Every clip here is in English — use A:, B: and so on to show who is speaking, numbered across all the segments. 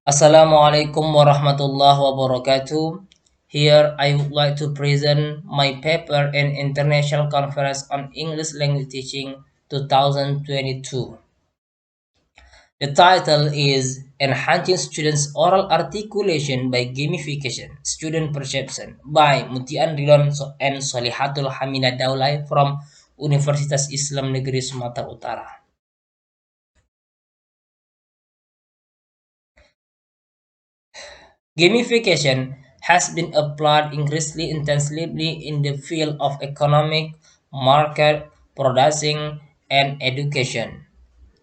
A: Assalamualaikum warahmatullahi wabarakatuh. Here I would like to present my paper in International Conference on English Language Teaching 2022. The title is Enhancing Students' Oral Articulation by Gamification, Student Perception by MUTI'AN Ridhon and Solihatul Hamida Daulay from Universitas Islam Negeri Sumatera Utara. Gamification has been applied increasingly intensively in the field of economic, market, producing, and education.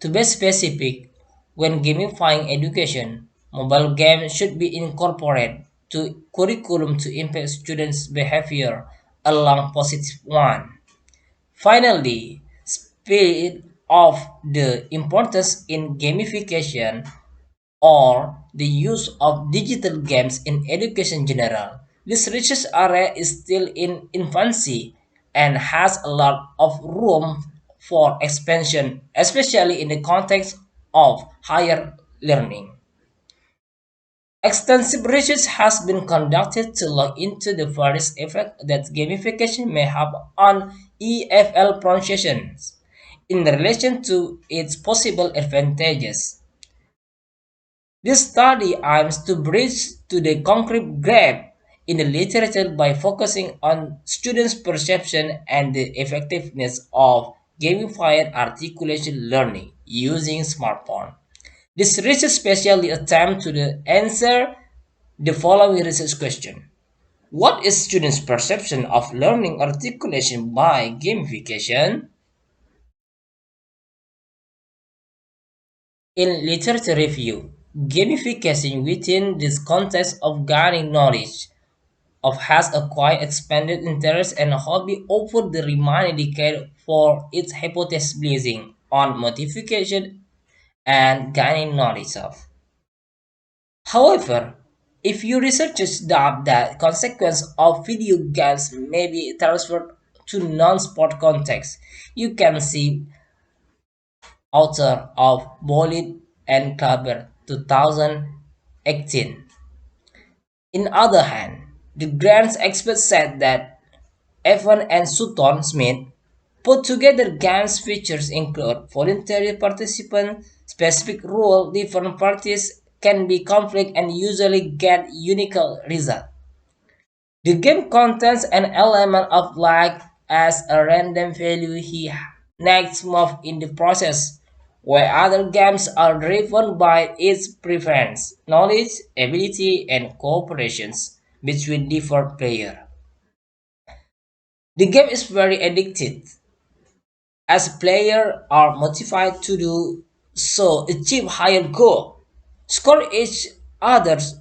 A: To be specific, when gamifying education, mobile games should be incorporated to curriculum to impact students' behavior along positive one. Finally, speed of the importance in gamification or the use of digital games in education general. This research area is still in infancy and has a lot of room for expansion, especially in the context of higher learning. Extensive research has been conducted to look into the various effects that gamification may have on EFL pronunciations in relation to its possible advantages. This study aims to bridge to the concrete gap in the literature by focusing on students' perception and the effectiveness of gamified articulation learning using smartphone. This research specially attempts to answer the following research question. What is students' perception of learning articulation by gamification? In literature review, gamification within this context of gaining knowledge of has acquired expanded interest and hobby over the remaining decade for its hypothesis basing on modification and gaining knowledge of. However, if you researchers doubt that consequence of video games may be transferred to non-sport context, you can see author of Bolid and Klaber 2018. In other hand, the grants expert said that Evan and Sutton Smith put together games features include voluntary participant, specific rule, different parties can be conflict and usually get unique result. The game contains an element of luck as a random value he next move in the process, where other games are driven by its preference, knowledge, ability, and cooperations between different players. The game is very addictive as players are motivated to do so achieve higher goal, score each others,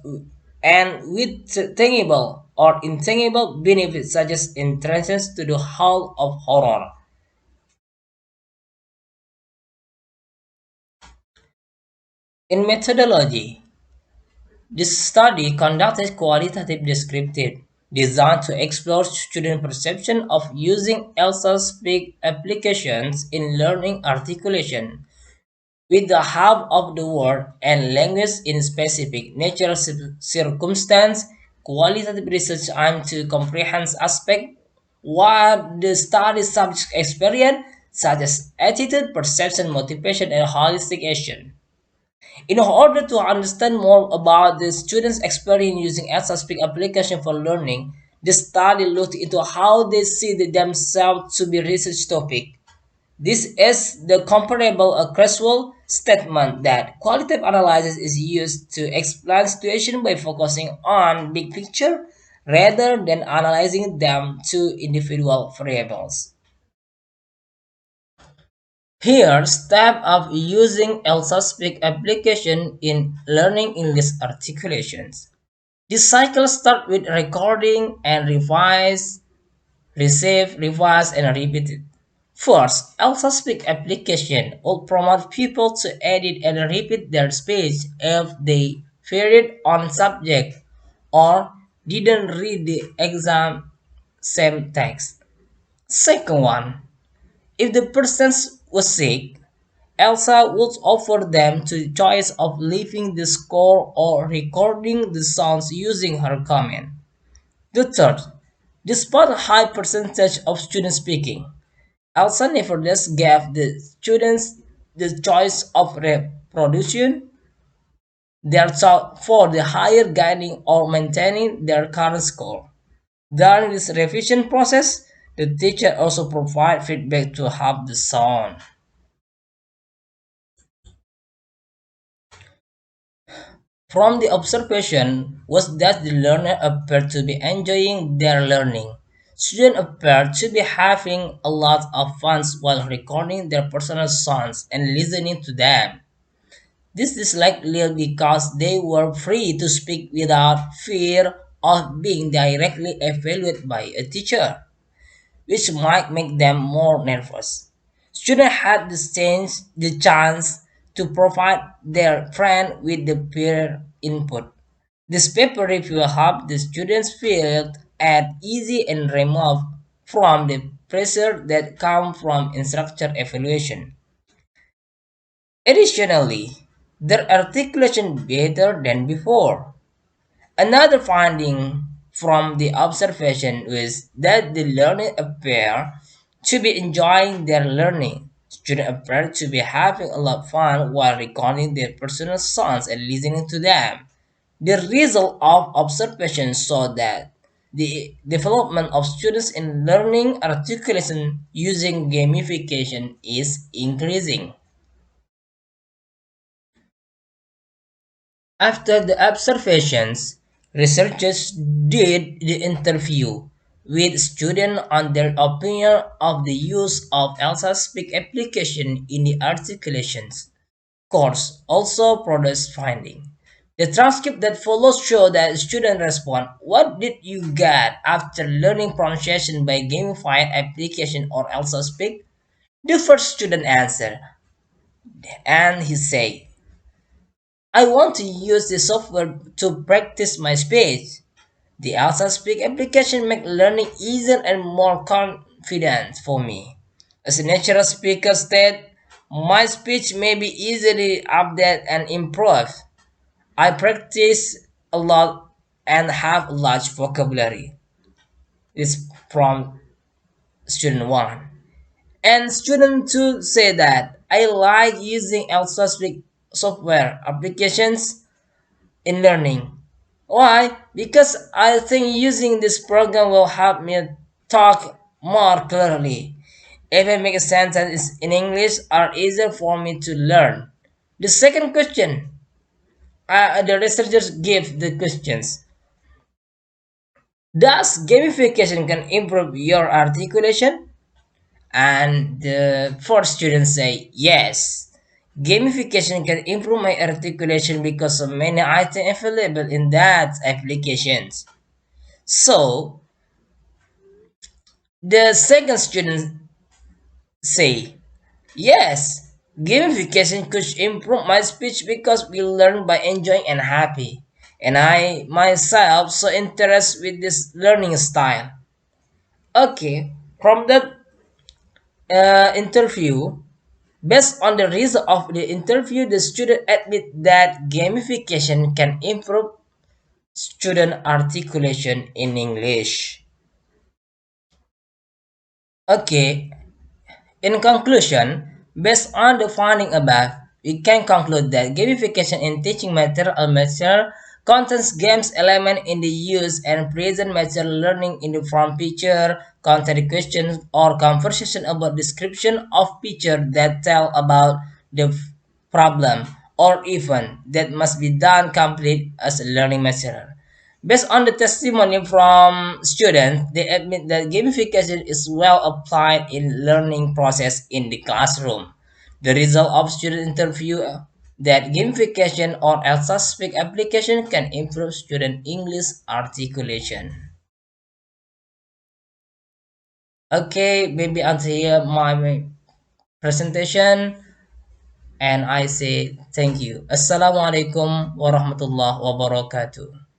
A: and with tangible or intangible benefits such as entrances to the hall of horror. In methodology, this study conducted qualitative descriptive designed to explore student perception of using Elsa speak applications in learning articulation with the help of the word and language in specific natural circumstance. Qualitative research aims to comprehend aspects what the study subject experience, such as attitude, perception, motivation, and holistic action. In order to understand more about the students' experience using Elsa Speak application for learning, the study looked into how they see themselves to be research topic. This is the comparable a casual statement that qualitative analysis is used to explain situation by focusing on big picture rather than analyzing them to individual variables. Here, step of using Elsa Speak application in learning English articulations. This cycle starts with recording and revise, receive, revise, and repeat it. First, Elsa Speak application will promote people to edit and repeat their speech if they varied on subject or didn't read the exam same text. Second one, if the person was sick, Elsa would offer them the choice of leaving the score or recording the sounds using her comment. The third, despite a high percentage of students speaking, Elsa nevertheless gave the students the choice of reproduction their thought for the higher guiding or maintaining their current score. During this revision process, the teacher also provide feedback to help the sound. From the observation was that the learner appeared to be enjoying their learning. Students appeared to be having a lot of fun while recording their personal sounds and listening to them. This is likely because they were free to speak without fear of being directly evaluated by a teacher, which might make them more nervous. Students had the chance to provide their friend with the peer input. This paper review helped the students feel at easy and removed from the pressure that comes from instructor evaluation. Additionally, their articulation better than before. Another finding from the observation was that the learners appear to be enjoying their learning. Students appear to be having a lot of fun while recording their personal sounds and listening to them. The result of observation showed that the development of students in learning articulation using gamification is increasing. After the observations, researchers did the interview with students on their opinion of the use of Elsa Speak application in the articulations course also produced finding. The transcript that follows show that students respond, "What did you get after learning pronunciation by gamified application or Elsa Speak?" The first student answered, and he said, "I want to use the software to practice my speech. The Elsa Speak application makes learning easier and more confident for me. As a natural speaker said, my speech may be easily updated and improved. I practice a lot and have a large vocabulary." This from student 1. And student 2 say that I like using Elsa Speak software applications in learning. Why? Because I think using this program will help me talk more clearly. If I make a sentence in English are easier for me to learn. The second question, the researchers give the questions. Does gamification can improve your articulation? And the first students say yes. Gamification can improve my articulation because of many items available in that applications. So the second student say yes. Gamification could improve my speech because we learn by enjoying and happy. And I myself so interested with this learning style. Okay, from that interview, based on the result of the interview, the student admit that gamification can improve student articulation in English. Okay, in conclusion, based on the finding above, we can conclude that gamification in teaching material contains games element in the use and present material learning in the form picture, content questions, or conversation about description of picture that tell about the problem or event that must be done complete as a learning material. Based on the testimony from students, they admit that gamification is well applied in learning process in the classroom. The result of student interview that gamification or Elsa Speak application can improve student English articulation. Okay, maybe until here my presentation and I say thank you. Assalamualaikum warahmatullahi wabarakatuh.